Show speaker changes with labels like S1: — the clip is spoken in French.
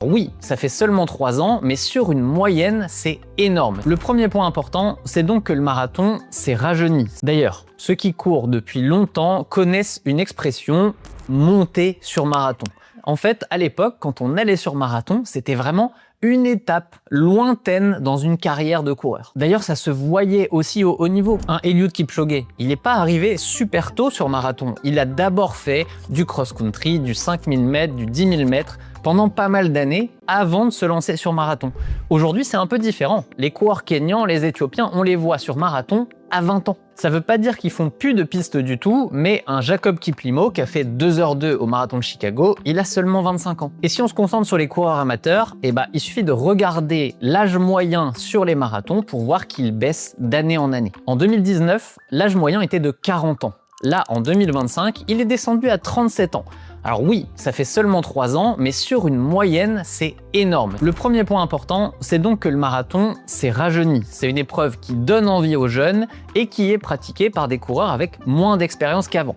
S1: Oui, ça fait seulement 3 ans, mais sur une moyenne, c'est énorme. Le premier point important, c'est donc que le marathon s'est rajeuni. D'ailleurs, ceux qui courent depuis longtemps connaissent une expression « monter sur marathon ». En fait, à l'époque, quand on allait sur marathon, c'était vraiment une étape lointaine dans une carrière de coureur. D'ailleurs, ça se voyait aussi au haut niveau. Eliud Kipchoge, il n'est pas arrivé super tôt sur marathon. Il a d'abord fait du cross-country, du 5000 mètres, du 10 000 mètres, pendant pas mal d'années avant de se lancer sur marathon. Aujourd'hui, c'est un peu différent. Les coureurs kényans, les Éthiopiens, on les voit sur marathon à 20 ans. Ça veut pas dire qu'ils font plus de pistes du tout, mais un Jacob Kiplimo qui a fait 2h02 au marathon de Chicago, il a seulement 25 ans. Et si on se concentre sur les coureurs amateurs, il suffit de regarder l'âge moyen sur les marathons pour voir qu'il baisse d'année en année. En 2019, l'âge moyen était de 40 ans. Là, en 2025, il est descendu à 37 ans. Alors oui, ça fait seulement 3 ans, mais sur une moyenne, c'est énorme. Le premier point important, c'est donc que le marathon s'est rajeuni. C'est une épreuve qui donne envie aux jeunes et qui est pratiquée par des coureurs avec moins d'expérience qu'avant.